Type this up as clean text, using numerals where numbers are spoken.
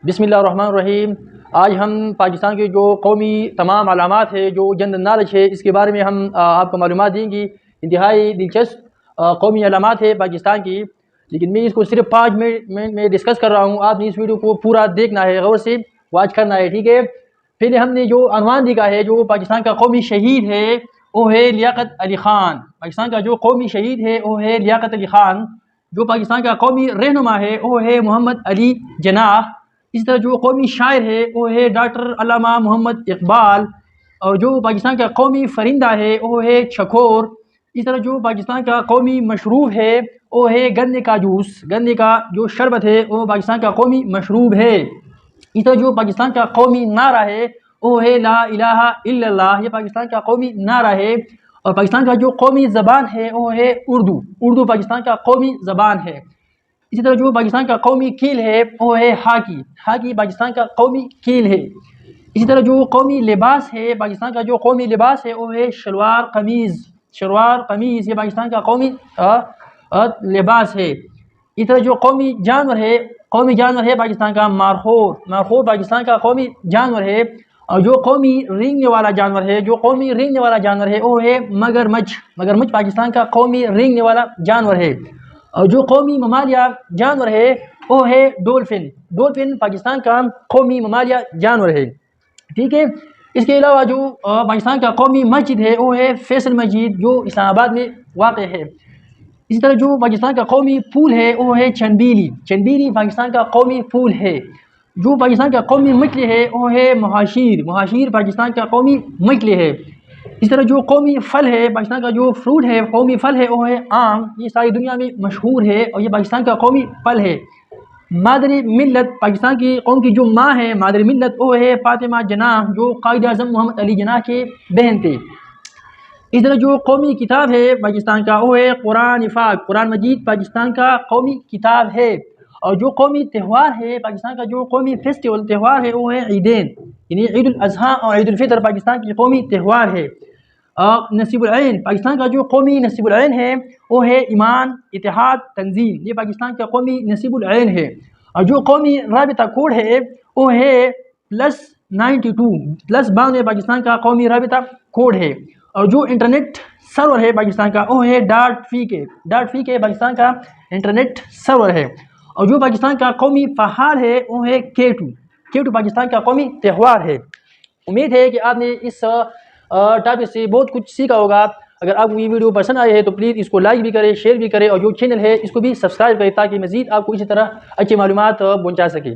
بسم اللہ الرحمن الرحیم۔ آج ہم پاکستان کے جو قومی تمام علامات ہے، جو جنرل نالج ہے، اس کے بارے میں ہم آپ کو معلومات دیں گی۔ انتہائی دلچسپ قومی علامات ہے پاکستان کی، لیکن میں اس کو صرف 5 منٹ میں ڈسکس کر رہا ہوں۔ آپ نے اس ویڈیو کو پورا دیکھنا ہے، غور سے واچ کرنا ہے، ٹھیک ہے؟ پہلے ہم نے جو عنوان دیکھا ہے، جو پاکستان کا قومی شہید ہے وہ ہے لیاقت علی خان۔ پاکستان کا جو قومی شہید ہے وہ ہے لیاقت علی خان۔ جو پاکستان کا قومی رہنما ہے وہ ہے محمد علی جناح۔ اس طرح جو قومی شاعر ہے وہ ہے ڈاکٹر علامہ محمد اقبال، اور جو پاکستان کا قومی فرندہ ہے وہ ہے چکور۔ اس طرح جو پاکستان کا قومی مشروب ہے وہ ہے گنے کا جوس، گنے کا جو شربت ہے وہ پاکستان کا قومی مشروب ہے۔ اس طرح جو پاکستان کا قومی نعرہ ہے وہ ہے لا الہ الا اللہ، یہ پاکستان کا قومی نعرہ ہے۔ اور پاکستان کا جو قومی زبان ہے وہ ہے اردو، اردو پاکستان کا قومی زبان ہے۔ اسی طرح جو پاکستان کا قومی کھیل ہے وہ ہے ہاکی، ہاکی پاکستان کا قومی کھیل ہے۔ اسی طرح جو قومی لباس ہے، پاکستان کا جو قومی لباس ہے وہ ہے شلوار قمیض، شلوار قمیض یہ پاکستان کا قومی لباس ہے۔ اس طرح جو قومی جانور ہے پاکستان کا مارخور، مارخور پاکستان کا قومی جانور ہے۔ اور جو قومی رینگنے والا جانور ہے، جو قومی رینگنے والا جانور ہے وہ ہے مگرمچھ، مگرمچھ پاکستان کا قومی رینگنے والا جانور ہے۔ اور جو قومی ممالیہ جانور ہے وہ ہے ڈولفن، ڈولفن پاکستان کا قومی ممالیہ جانور ہے، ٹھیک ہے؟ اس کے علاوہ جو پاکستان کا قومی مسجد ہے وہ ہے فیصل مسجد، جو اسلام آباد میں واقع ہے۔ اسی طرح جو پاکستان کا قومی پھول ہے وہ ہے چنبیلی، چنبیلی پاکستان کا قومی پھول ہے۔ جو پاکستان کا قومی مچھلی ہے وہ ہے مہاشیر، مہاشیر پاکستان کا قومی مچھلی ہے۔ اس طرح جو قومی پھل ہے، پاکستان کا جو فروٹ ہے، قومی پھل ہے وہ ہے آم، یہ ساری دنیا میں مشہور ہے اور یہ پاکستان کا قومی پھل ہے۔ مادری ملت، پاکستان کی قوم کی جو ماں ہے مادری ملت وہ ہے فاطمہ جناح، جو قائد اعظم محمد علی جناح کے بہن تھے۔ اس طرح جو قومی کتاب ہے پاکستان کا وہ ہے قرآن پاک، قرآن مجید پاکستان کا قومی کتاب ہے۔ اور جو قومی تہوار ہے پاکستان کا، جو قومی فیسٹیول تہوار ہے وہ ہے عیدین، یعنی عید الاضحیٰ اور عید الفطر پاکستان کی قومی تہوار ہے۔ نصیب العین، پاکستان کا جو قومی نصیب العین ہے وہ ہے ایمان اتحاد تنظیم، یہ پاکستان کا قومی نصیب العین ہے۔ اور جو قومی رابطہ کوڈ ہے وہ ہے +92، +92 پاکستان کا قومی رابطہ کوڈ ہے۔ اور جو انٹرنیٹ سرور ہے پاکستان کا وہ ہے .fk، .fk پاکستان کا انٹرنیٹ سرور ہے۔ اور جو پاکستان کا قومی پہاڑ ہے وہ ہے K2، K2 پاکستان کا قومی تہوار ہے۔ امید ہے کہ آپ نے اس ٹاپک سے بہت کچھ سیکھا ہوگا۔ اگر آپ کو یہ ویڈیو پسند آئے ہے تو پلیز اس کو لائک بھی کریں، شیئر بھی کریں، اور جو چینل ہے اس کو بھی سبسکرائب کریں تاکہ مزید آپ کو اسی طرح اچھی معلومات پہنچا سکے۔